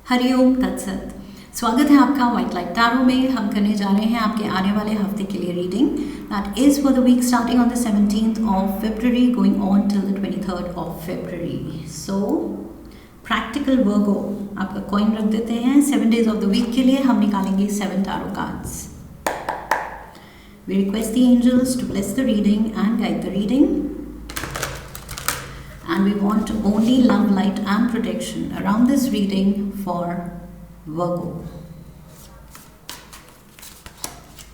हरिओम तत्सत। स्वागत है आपका व्हाइट लाइट टैरो में। हम करने जा रहे हैं आपके आने वाले हफ्ते के लिए reading that is for the week starting on the 17th of February going on till the 23rd of February। So practical Virgo आपका कॉइन रख देते हैं 7 days ऑफ द वीक के लिए। हम निकालेंगे 7 tarot cards. We request the angels to bless the reading and guide the reading. And we want only love, light and protection around this reading for Virgo.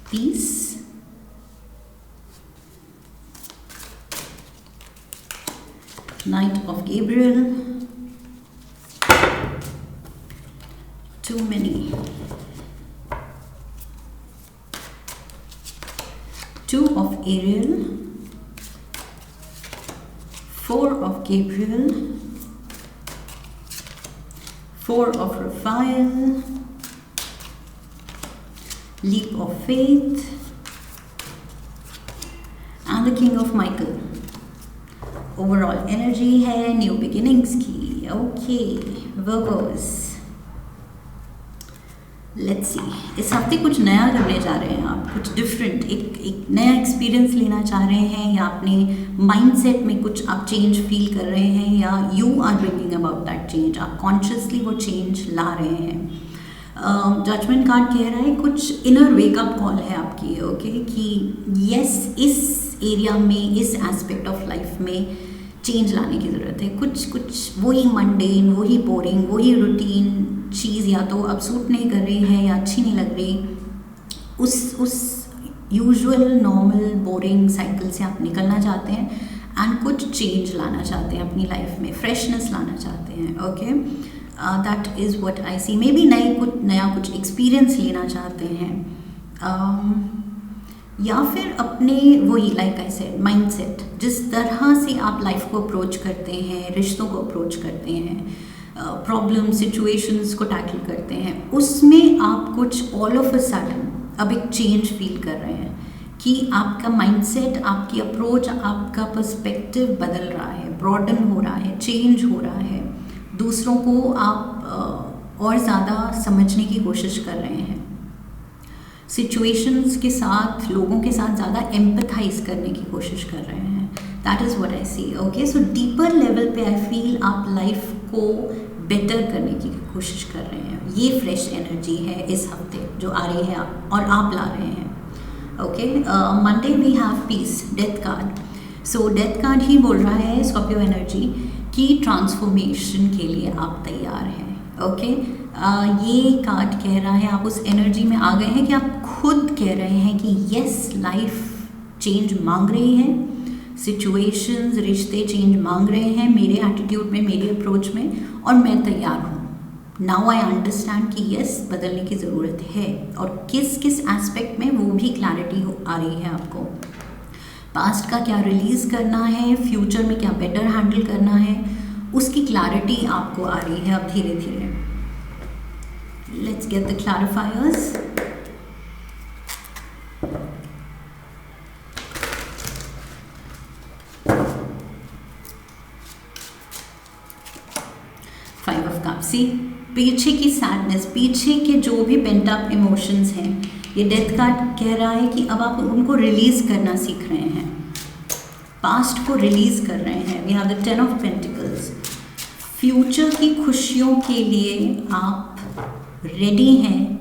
Peace, Knight of Gabriel, too many, Two of Ariel, Four of Gabriel, Four of Raphael, Leap of Faith, and the King of Michael. Overall energy है new beginnings की. Okay, Virgos. Let's see. इस हफ्ते कुछ नया करने जा रहे हैं आप, कुछ डिफरेंट, एक नया एक्सपीरियंस लेना चाह रहे हैं, या अपने माइंडसेट में कुछ आप चेंज फील कर रहे हैं, या you are bringing about that change. आप कॉन्शियसली वो चेंज ला रहे हैं. जजमेंट कार्ड कह रहा है कुछ इनर वेकअप कॉल है आपकी. ओके कि यस, इस एरिया में, इस एस्पेक्ट ऑफ लाइफ में चेंज लाने की ज़रूरत है. कुछ वही मंडेन, वही बोरिंग, वही रूटीन चीज़ या तो अब सूट नहीं कर रही है या अच्छी नहीं लग रही. उस यूजुअल नॉर्मल बोरिंग साइकिल से आप निकलना चाहते हैं एंड कुछ चेंज लाना चाहते हैं अपनी लाइफ में, फ्रेशनेस लाना चाहते हैं. Okay, that is what I see. Maybe नया कुछ एक्सपीरियंस लेना चाहते हैं, या फिर अपने वही लाइक आई सेड माइंडसेट, जिस तरह से आप लाइफ को अप्रोच करते हैं, रिश्तों को अप्रोच करते हैं, प्रॉब्लम सिचुएशंस को टैकल करते हैं, उसमें आप कुछ ऑल ऑफ अ सडन अब एक चेंज फील कर रहे हैं कि आपका माइंडसेट, आपकी अप्रोच, आपका पर्सपेक्टिव बदल रहा है, ब्रॉडन हो रहा है, चेंज हो रहा है. दूसरों को आप और ज़्यादा समझने की कोशिश कर रहे हैं, सिचुएशंस के साथ, लोगों के साथ ज़्यादा एम्पथाइज करने की कोशिश कर रहे हैं. That is what I see. Okay, so deeper level पे आई फील आप लाइफ को बेटर करने की कोशिश कर रहे हैं. ये फ्रेश एनर्जी है इस हफ्ते जो आ रही है और आप ला रहे हैं. Okay, Monday we have peace, death card. So death card ही बोल रहा है स्कॉर्पियो एनर्जी की ट्रांसफॉर्मेशन के लिए आप तैयार हैं. ओके, ये कार्ड कह रहा है आप उस एनर्जी में आ गए हैं कि आप खुद कह रहे हैं कि यस, लाइफ चेंज मांग रही है, सिचुएशंस, रिश्ते चेंज मांग रहे हैं मेरे एटीट्यूड में, मेरे अप्रोच में, और मैं तैयार हूँ. नाउ आई अंडरस्टैंड कि यस, बदलने की ज़रूरत है, और किस किस एस्पेक्ट में वो भी क्लैरिटी आ रही है आपको. पास्ट का क्या रिलीज़ करना है, फ्यूचर में क्या बेटर हैंडल करना है, उसकी क्लैरिटी आपको आ रही है अब धीरे धीरे. Let's get the clarifiers. Five of cups. पीछे की सैडनेस, पीछे के जो भी पेंट अप इमोशंस हैं, ये डेथ कार्ड कह रहा है कि अब आप उनको रिलीज करना सीख रहे हैं, पास्ट को रिलीज कर रहे हैं. We have the 10 of pentacles. Future की खुशियों के लिए आप रेडी हैं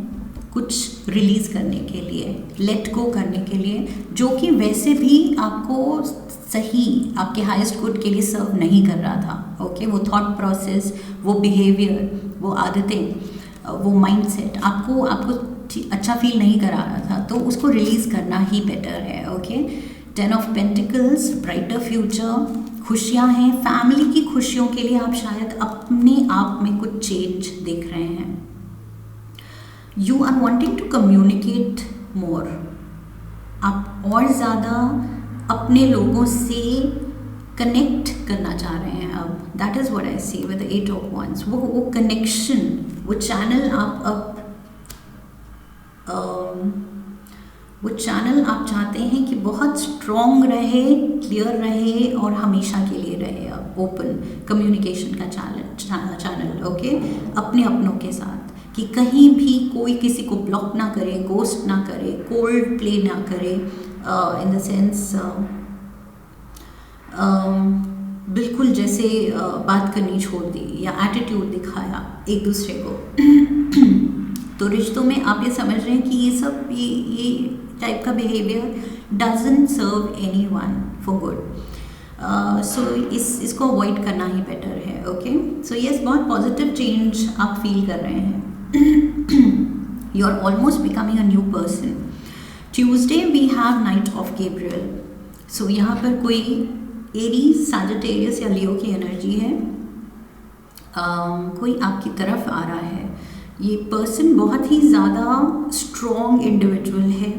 कुछ रिलीज करने के लिए, लेट गो करने के लिए, जो कि वैसे भी आपको सही, आपके हाईएस्ट गुड के लिए सर्व नहीं कर रहा था. ओके, वो थॉट प्रोसेस, वो बिहेवियर, वो आदतें, वो माइंडसेट आपको अच्छा फील नहीं करा रहा था, तो उसको रिलीज़ करना ही बेटर है. Okay, 10 of pentacles, brighter future, खुशियाँ हैं, फैमिली की खुशियों के लिए आप शायद अपने आप में कुछ चेंज देख रहे हैं. You are wanting to communicate more. आप और ज़्यादा अपने लोगों से कनेक्ट करना चाह रहे हैं अब. That is what I see with the 8 of wands. वो कनेक्शन, वो चैनल आप अब वो चैनल आप चाहते हैं कि बहुत स्ट्रॉन्ग रहे, क्लियर रहे और हमेशा के लिए रहे. अब ओपन कम्युनिकेशन का चैनल चैनल, ओके, अपने अपनों के साथ, कि कहीं भी कोई किसी को ब्लॉक ना करे, गोस्ट ना करे, कोल्ड प्ले ना करे, इन द सेंस बिल्कुल जैसे बात करनी छोड़ दी या एटीट्यूड दिखाया एक दूसरे को। तो रिश्तों में आप ये समझ रहे हैं कि ये सब ये टाइप का behaviour doesn't serve anyone for good. So इसको अवॉइड करना ही बेटर है, ओके। सो यस, बहुत पॉजिटिव चेंज आप फील कर रहे हैं। You are almost becoming a new person. Tuesday we have knight of Gabriel. So यहाँ पर कोई एरीज, सैजिटेरियस या लियो की एनर्जी है। कोई आपकी तरफ आ रहा है। ये पर्सन बहुत ही ज़्यादा स्ट्रॉन्ग इंडिविजुअल है,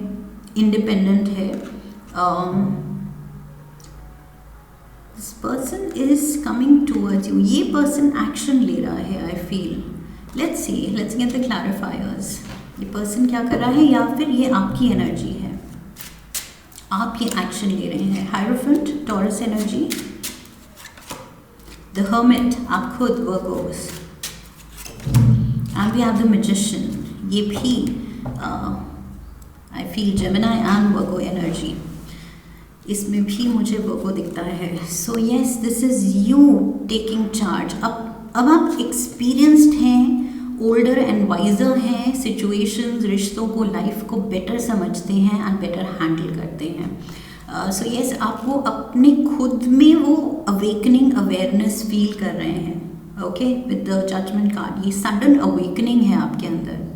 इंडिपेंडेंट है। This person is coming towards you. ये पर्सन एक्शन ले रहा है, I feel. Let's see, let's get the clarifiers. ये पर्सन क्या कर रहा है, या फिर ये आपकी एनर्जी है, आप ये एक्शन ले रहे हैं। Hierophant, Taurus energy, the hermit, आप खुद, Virgos, and we have the magician. ये भी I feel Gemini and Virgo energy, इसमें भी मुझे वर्गो दिखता है। So yes, this is you taking charge. अब आप एक्सपीरियंस्ड हैं, ओल्डर एंड वाइजर हैं, सिचुएशंस, रिश्तों को, लाइफ को बेटर समझते हैं एंड बेटर हैंडल करते हैं। सो यस, आप वो अपने खुद में वो अवेकनिंग अवेयरनेस फील कर रहे हैं, okay, with the judgement card. ये सडन अवेकनिंग है आपके अंदर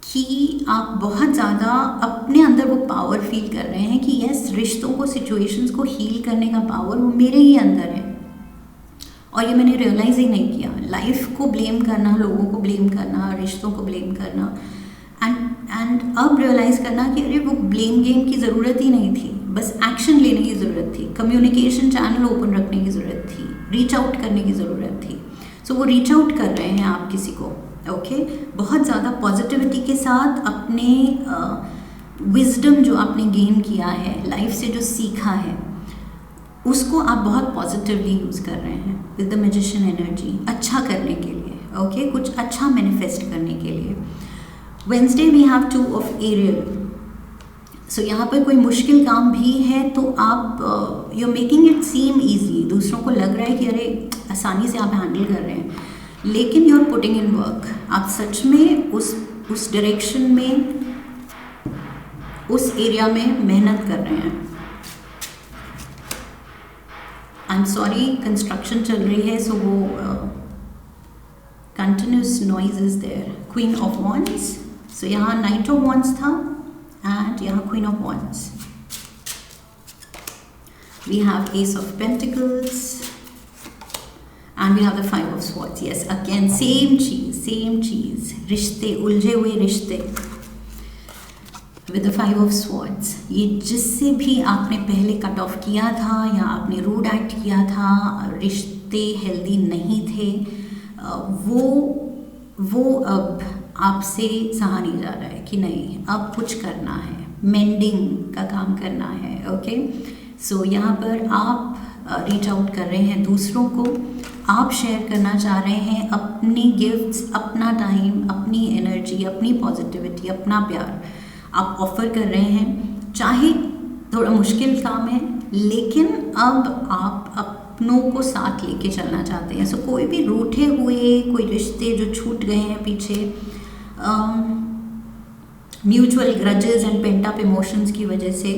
कि आप बहुत ज़्यादा अपने अंदर वो पावर फील कर रहे हैं कि यस, रिश्तों को, सिचुएशंस को हील करने का पावर वो मेरे ही अंदर है, और ये मैंने रियलाइज़ ही नहीं किया। लाइफ को ब्लेम करना, लोगों को ब्लेम करना, रिश्तों को ब्लेम करना, एंड अब रियलाइज़ करना कि अरे वो ब्लेम गेम की ज़रूरत ही नहीं थी, बस एक्शन लेने की ज़रूरत थी, कम्युनिकेशन चैनल ओपन रखने की ज़रूरत थी, रीच आउट करने की ज़रूरत थी। सो वो रीच आउट कर रहे हैं आप किसी को, ओके, बहुत ज़्यादा पॉजिटिविटी के साथ। अपने विजडम जो आपने गेन किया है, लाइफ से जो सीखा है, उसको आप बहुत पॉजिटिवली यूज़ कर रहे हैं विद द मैजिशियन एनर्जी, अच्छा करने के लिए, ओके, कुछ अच्छा मैनिफेस्ट करने के लिए। Wednesday we have 2 of aerial. So यहाँ पर कोई मुश्किल काम भी है तो आप you making it seem easy. दूसरों को लग रहा है कि अरे आसानी से आप हैंडल कर रहे हैं, लेकिन you are putting in work. आप सच में उस डायरेक्शन में, उस एरिया में मेहनत कर रहे हैं। आई एम सॉरी, कंस्ट्रक्शन चल रही है, सो वो continuous noise is there. Queen of wands, so यहाँ नाइट ऑफ वॉन्ड्स था एंड यहाँ queen of wands. We have ace of pentacles and we have the 5 of swords. Yes, again same चीज़, रिश्ते, उलझे हुए रिश्ते विद द 5 ऑफ स्वॉर्ड्स। ये जिससे भी आपने पहले कट ऑफ किया था या आपने रूड एक्ट किया था, रिश्ते हेल्दी नहीं थे, वो अब आपसे सहा नहीं जा रहा है कि नहीं, अब कुछ करना है, मेंडिंग का काम करना है, ओके। सो यहाँ पर आप रीच आउट कर रहे हैं दूसरों को, आप शेयर करना चाह रहे हैं अपनी गिफ्ट्स, अपना टाइम, अपनी एनर्जी, अपनी पॉजिटिविटी, अपना प्यार आप ऑफर कर रहे हैं। चाहे थोड़ा मुश्किल काम है, लेकिन अब आप अपनों को साथ लेके चलना चाहते हैं। सो कोई भी रूठे हुए कोई रिश्ते जो छूट गए हैं पीछे, mutual grudges and pent up emotions की वजह से,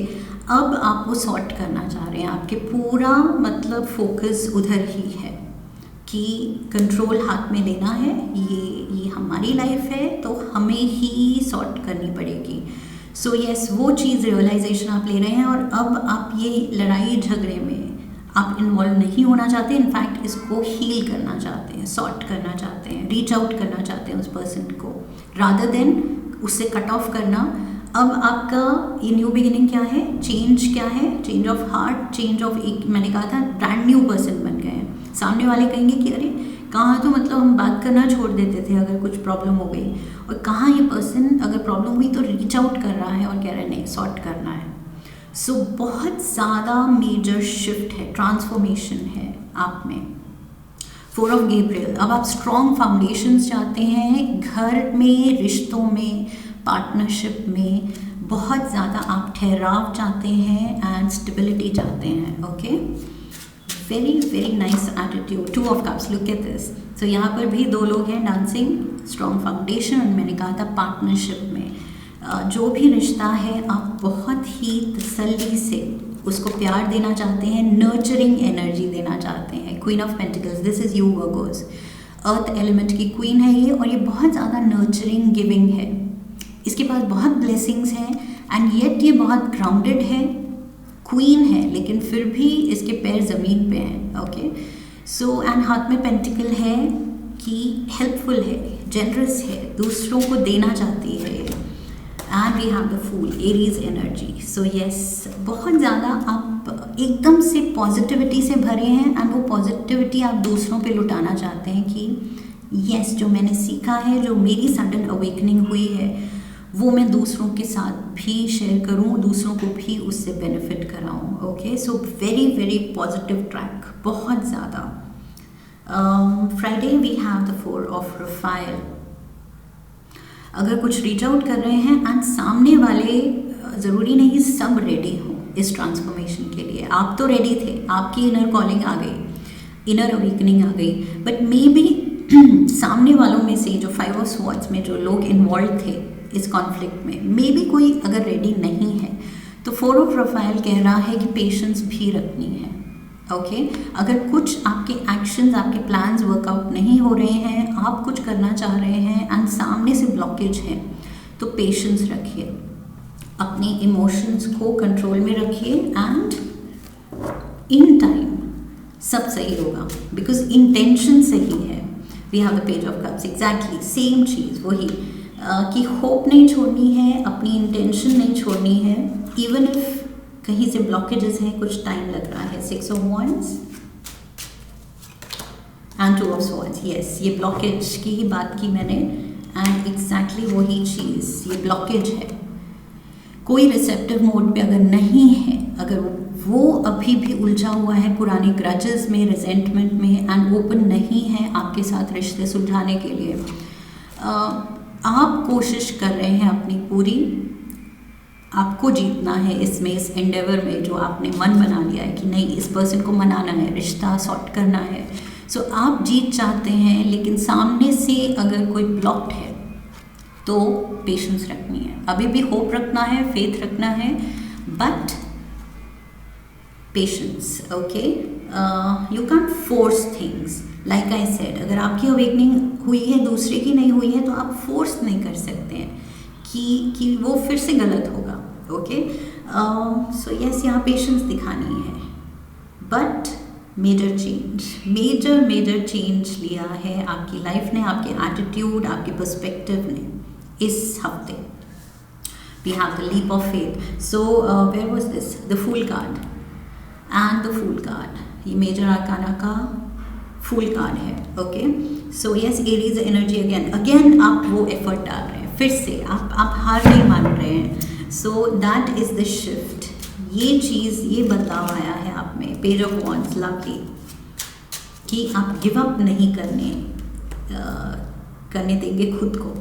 अब आप वो सॉर्ट करना चाह रहे हैं। आपके पूरा मतलब फोकस उधर ही है कि कंट्रोल हाथ में लेना है, ये हमारी लाइफ है तो हमें ही सॉर्ट करनी पड़ेगी। सो यस, वो चीज़ रियलाइजेशन आप ले रहे हैं, और अब आप ये लड़ाई झगड़े में आप इन्वॉल्व नहीं होना चाहते। इनफैक्ट इसको हील करना चाहते हैं, सॉर्ट करना चाहते हैं, रीच आउट करना चाहते हैं उस पर्सन को, रादर देन उससे कट ऑफ करना। अब आपका ये न्यू बिगिनिंग क्या है, चेंज क्या है, change of heart, change of, एक मैंने कहा था ब्रांड न्यू पर्सन बन गए हैं। सामने वाले कहेंगे कि अरे कहाँ तो मतलब हम बात करना छोड़ देते थे अगर कुछ प्रॉब्लम हो गई, और कहाँ ये पर्सन अगर प्रॉब्लम हुई तो रीच आउट कर रहा है और कह रहा है नहीं, सॉर्ट करना है। सो बहुत ज़्यादा मेजर शिफ्ट है, ट्रांसफॉर्मेशन है आप में। 4 ऑफ गेब्रियल, अब आप स्ट्रॉन्ग फाउंडेशंस चाहते हैं घर में, रिश्तों में, पार्टनरशिप में, बहुत ज़्यादा आप ठहराव चाहते हैं एंड स्टेबिलिटी चाहते हैं. Okay, very very nice attitude. 2 of cups, look at this. So यहाँ पर भी 2 लोग हैं डांसिंग, स्ट्रॉन्ग फाउंडेशन. मैंने कहा था पार्टनरशिप में जो भी रिश्ता है आप बहुत ही तसल्ली से उसको प्यार देना चाहते हैं, नर्चरिंग एनर्जी देना चाहते हैं. Queen of pentacles, this is you Virgo's. Earth element की क्वीन है ये, और ये बहुत ज़्यादा नर्चरिंग, गिविंग है. इसके पास बहुत ब्लेसिंग्स हैं एंड येट ये बहुत ग्राउंडेड है, क्वीन है, लेकिन फिर भी इसके पैर ज़मीन पे हैं. ओके, सो एंड हाथ में पेंटिकल है कि हेल्पफुल है, जेनरस है, दूसरों को देना चाहती है. And we have the fool, Aries energy. So yes, बहुत ज़्यादा आप एकदम से पॉजिटिविटी से भरे हैं एंड वो पॉजिटिविटी आप दूसरों पे लुटाना चाहते हैं कि यस, जो मैंने सीखा है, जो मेरी सडन अवेकनिंग हुई है, वो मैं दूसरों के साथ भी शेयर करूं, दूसरों को भी उससे बेनिफिट कराऊं. Okay, so very very positive track, बहुत ज़्यादा. Friday we have the 4 of रफाइल. अगर कुछ रीच आउट कर रहे हैं एंड सामने वाले, ज़रूरी नहीं सब रेडी हो इस ट्रांसफॉर्मेशन के लिए. आप तो रेडी थे, आपकी इनर कॉलिंग आ गई, इनर अवेकनिंग आ गई, बट मे बी सामने वालों में से जो 5 ऑफ स्वॉर्ड्स में जो लोग इन्वॉल्व थे इस कॉन्फ्लिक्ट में, मे बी कोई अगर रेडी नहीं है, तो 4 ऑफ रफाइल कह रहा है कि पेशेंस भी रखनी है. ओके, अगर कुछ आपके एक्शंस, आपके प्लान्स वर्कआउट नहीं हो रहे हैं, आप कुछ करना चाह रहे हैं एंड सामने से ब्लॉकेज है, तो पेशेंस रखिए, अपने इमोशंस को कंट्रोल में रखिए एंड इन टाइम सब सही होगा, बिकॉज इंटेंशन सही है. We have the page of cups, exactly same चीज़, वही कि होप नहीं छोड़नी है, अपनी इंटेंशन नहीं छोड़नी है, इवन इफ कहीं से ब्लॉकेजेस हैं, कुछ टाइम लग रहा है. 6 of wands and 2 of swords. Yes, ये ब्लॉकेज की ही बात की मैंने एंड एग्जैक्टली वही चीज़, ये ब्लॉकेज है. कोई रिसेप्टिव मोड पे अगर नहीं है, अगर वो अभी भी उलझा हुआ है पुराने ग्रजेस में, रिजेंटमेंट में एंड ओपन नहीं है आपके साथ रिश्ते सुलझाने के लिए, आप कोशिश कर रहे हैं अपनी पूरी, आपको जीतना है इसमें, इस एंडेवर में जो आपने मन बना लिया है कि नहीं, इस पर्सन को मनाना है, रिश्ता सॉर्ट करना है. सो आप जीत चाहते हैं, लेकिन सामने से अगर कोई ब्लॉक्ड है तो पेशेंस रखनी है, अभी भी होप रखना है, फेथ रखना है, but patience. Okay, you can't force things. Like I said, अगर आपकी अवेकनिंग हुई है, दूसरे की नहीं हुई है, तो आप फोर्स नहीं कर सकते हैं कि वो फिर से गलत होगा. ओके, सो यस, यहाँ पेशेंस दिखानी है, बट मेजर चेंज लिया है आपकी लाइफ ने, आपके एटीट्यूड, आपके पर्सपेक्टिव ने इस हफ्ते. We have the leap of faith. So where was this, the fool card and the fool card, ये मेजर आर्काना का फूल कार्ड है. Okay, so yes, Aries energy again आप वो एफर्ट डाल रहे हैं, फिर से आप हार नहीं मान रहे हैं. So that is the shift. ये चीज़, ये बदलाव आया है आप में. पेज ऑफ वॉन्ड्स, लवली, कि आप गिव अप नहीं करने देंगे खुद को.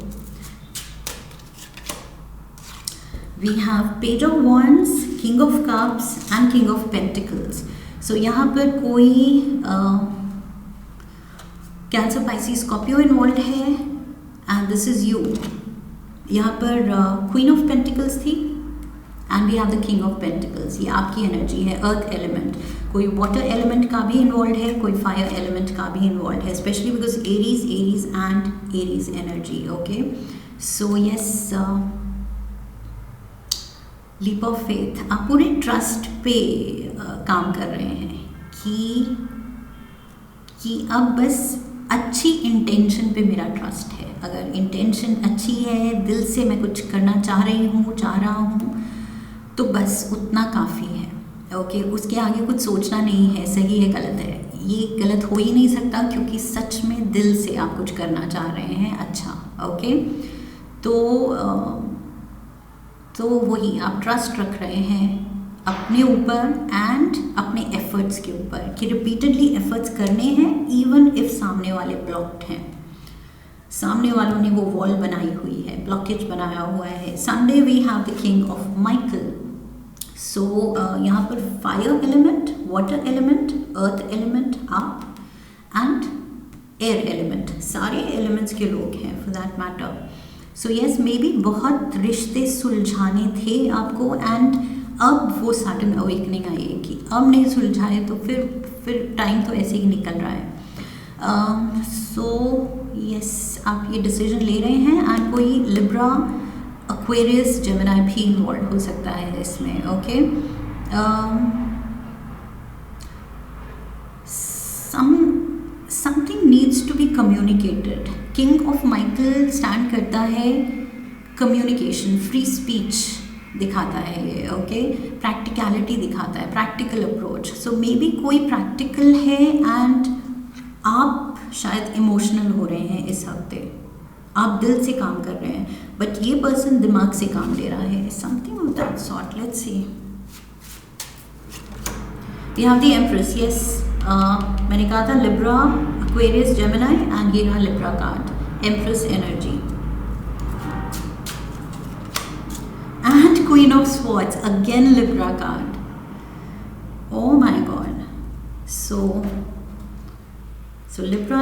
We have page of wands, king of cups and king of pentacles. So यहाँ पर कोई कैंसर, पाइसिस, स्कॉर्पियो इन्वॉल्व है एंड दिस इज़ यू. यहाँ पर क्वीन ऑफ पेंटिकल्स थी and we have the king of pentacles. ये आपकी energy है, अर्थ एलिमेंट. कोई वाटर एलिमेंट का भी इन्वॉल्व है, कोई फायर एलिमेंट का भी इन्वॉल्व है, especially because Aries and Aries energy. Okay, so yes, leap of faith, आप पूरे ट्रस्ट पे काम कर रहे हैं कि अब बस अच्छी इंटेंशन पे मेरा ट्रस्ट है. अगर इंटेंशन अच्छी है, दिल से मैं कुछ करना चाह रहा हूँ, तो बस उतना काफ़ी है. ओके, उसके आगे कुछ सोचना नहीं है, सही है, गलत है, ये गलत हो ही नहीं सकता, क्योंकि सच में दिल से आप कुछ करना चाह रहे हैं अच्छा. ओके, तो वही आप ट्रस्ट रख रहे हैं अपने ऊपर एंड अपने एफर्ट्स के ऊपर कि रिपीटेडली एफर्ट्स करने हैं इवन इफ सामने वाले ब्लॉक्ड हैं, सामने वालों ने वो वॉल बनाई हुई है, ब्लॉकेज बनाया हुआ है। Sunday we have the king of Michael. So यहाँ पर fire element, water element, earth element, आप एंड एयर एलिमेंट, सारे एलिमेंट्स के लोग हैं for that matter. So yes, maybe बहुत रिश्ते सुलझाने थे आपको एंड अब वो सडन अवेकनिंग आई है कि अब नहीं सुलझाए तो फिर टाइम तो ऐसे ही निकल रहा है। सो यस, आप ये डिसीजन ले रहे हैं एंड कोई लिब्रा, एक्वेरियस, जेमिनी भी इन्वॉल्व हो सकता है इसमें। Okay, something needs to be communicated. King of Michael stand करता है कम्युनिकेशन, फ्री स्पीच दिखाता है ये। ओके, प्रैक्टिकलिटी दिखाता है, practical approach. So may be कोई प्रैक्टिकल है एंड आप शायद इमोशनल हो रहे हैं इस हफ्ते, आप दिल से काम कर रहे हैं, बट ये पर्सन दिमाग से काम ले रहा है, something of that sort. Let's see, we have the empress. Yes, मैंने कहा था लिब्रा, एक्वेरियस, जेमिनी एंड ये रहा Libra card, empress energy and queen of swords, again Libra card. Oh my god, so Libra,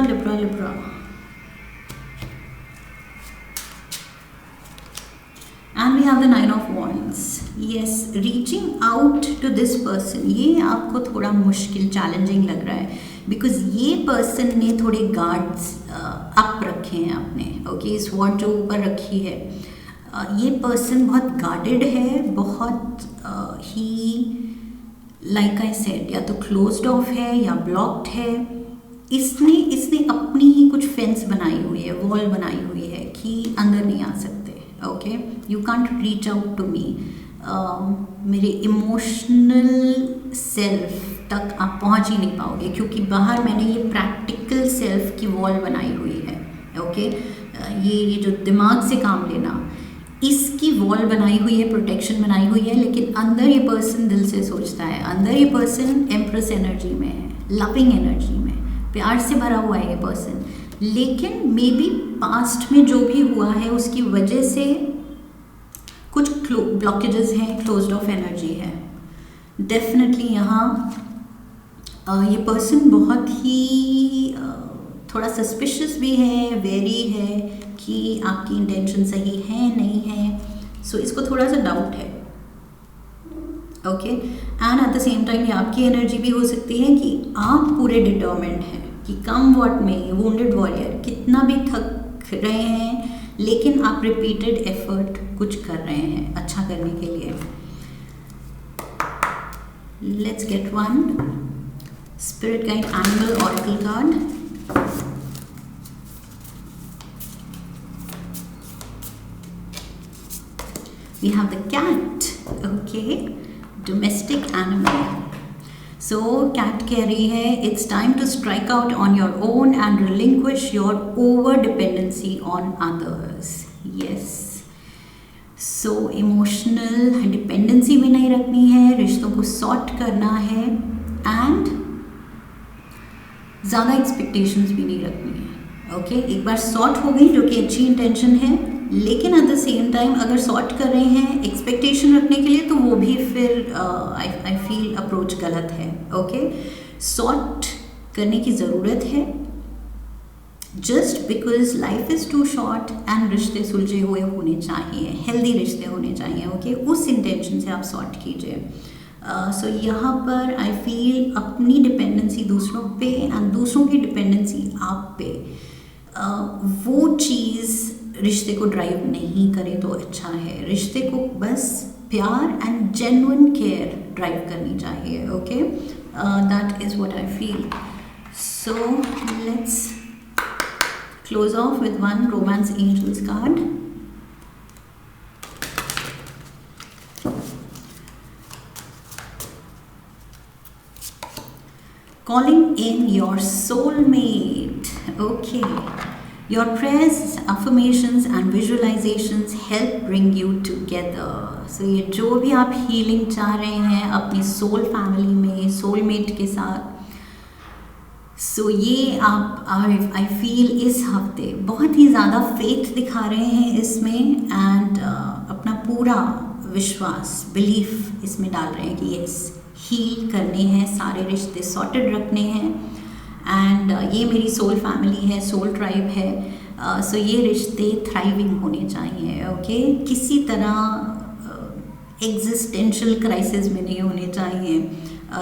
and we have the Nine of Wands. Yes, reaching out to this person, ये आपको थोड़ा मुश्किल, challenging लग रहा है because ये person ने थोड़े गार्ड्स अप रखे हैं अपने। ओके, स्वॉर्ड जो ऊपर रखी है, ये पर्सन बहुत गार्डेड है, बहुत ही लाइक आई सेड या तो क्लोज्ड ऑफ है या ब्लॉक्ड है। इसने अपनी ही कुछ फेंस बनाई हुई है, वॉल बनाई हुई है कि अंदर नहीं आ सकते। Okay, you can't reach out to me, मेरे इमोशनल सेल्फ तक आप पहुंच ही नहीं पाओगे क्योंकि बाहर मैंने ये प्रैक्टिकल सेल्फ की वॉल बनाई हुई है। ओके, ये जो दिमाग से काम लेना, इसकी वॉल बनाई हुई है, प्रोटेक्शन बनाई हुई है, लेकिन अंदर ये पर्सन दिल से सोचता है, अंदर ये पर्सन एम्प्रेस एनर्जी में है, लविंग एनर्जी में, प्यार से भरा हुआ है ये पर्सन। लेकिन मे बी पास्ट में जो भी हुआ है उसकी वजह से कुछ ब्लॉकेजेस हैं, क्लोज्ड ऑफ एनर्जी है डेफिनेटली। यहाँ ये पर्सन बहुत ही थोड़ा सस्पिशियस भी है, वेरी है कि आपकी इंटेंशन सही है नहीं है। सो इसको थोड़ा सा डाउट है। Okay, and at the same time ये आपकी एनर्जी भी हो सकती है कि आप पूरे डिटर्मिन्ड हैं कि कम व्हाट में, वुंडेड वॉरियर, कितना भी थक रहे हैं लेकिन आप रिपीटेड एफर्ट कुछ कर रहे हैं अच्छा करने के लिए। Let's get one spirit guide animal oracle card. We have the cat. Okay, domestic animal. So cat कह रही है it's time to strike out on your own and relinquish your over dependency on others. Yes. So emotional dependency भी नहीं रखनी है, रिश्तों को sort करना है एंड ज़्यादा एक्सपेक्टेशंस भी नहीं रखनी है। ओके, एक बार सॉर्ट हो गई जो कि अच्छी इंटेंशन है, लेकिन एट द सेम टाइम अगर सॉर्ट कर रहे हैं एक्सपेक्टेशन रखने के लिए तो वो भी फिर आई फील अप्रोच गलत है। ओके, सॉर्ट करने की ज़रूरत है just because life is too short and रिश्ते सुलझे हुए होने चाहिए, हेल्दी रिश्ते होने चाहिए। ओके, उस इंटेंशन से आप सॉर्ट कीजिए। सो यहाँ पर आई फील अपनी डिपेंडेंसी दूसरों पे एंड दूसरों की डिपेंडेंसी आप पे, वो चीज़ रिश्ते को ड्राइव नहीं करे तो अच्छा है। रिश्ते को बस प्यार एंड जेन्युइन केयर ड्राइव करनी चाहिए। Okay, that is what I feel. So let's close off with one romance angels card. Calling in your soulmate. Okay, Your prayers, affirmations and visualizations help bring you together. So ये जो भी आप healing चाह रहे हैं अपनी soul family में, soulmate के साथ, सो ये आप आई फील इस हफ्ते बहुत ही ज़्यादा फेथ दिखा रहे हैं इसमें, एंड अपना पूरा विश्वास, बिलीफ इसमें डाल रहे हैं कि यस, हील करने हैं, सारे रिश्ते सॉर्टेड रखने हैं, एंड ये मेरी सोल फैमिली है, सोल ट्राइब है, सो ये रिश्ते थ्राइविंग होने चाहिए, ओके किसी तरह एग्जिस्टेंशियल क्राइसिस में नहीं होने चाहिए,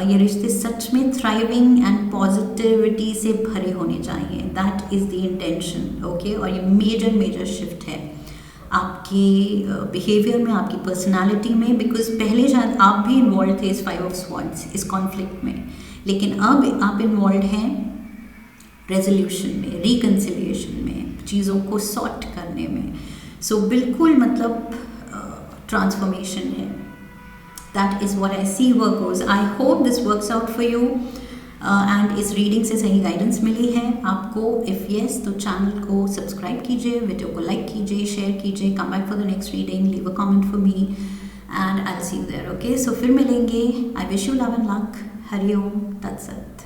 ये रिश्ते सच में थ्राइविंग एंड पॉजिटिविटी से भरे होने चाहिए, that is the intention, okay. और ये मेजर शिफ्ट है आपके बिहेवियर में, आपकी पर्सनालिटी में, बिकॉज पहले शायद आप भी इन्वॉल्व थे इस 5 ऑफ स्वॉर्ड्स, इस कॉन्फ्लिक्ट में, लेकिन अब आप इन्वॉल्व हैं रेजोल्यूशन में, रिकन्सिलिएशन में, चीज़ों को सॉर्ट करने में, सो बिल्कुल मतलब ट्रांसफॉर्मेशन है। That is what I see work goes. I hope this works out for you, and इस रीडिंग से सही गाइडेंस मिली है आपको। इफ़ येस, तो चैनल को सब्सक्राइब कीजिए, वीडियो को लाइक कीजिए, शेयर कीजिए, come back for the next reading, leave a comment for me and I will see you there, okay. So फिर मिलेंगे। I wish you love and luck. हरि ओम तत्सत।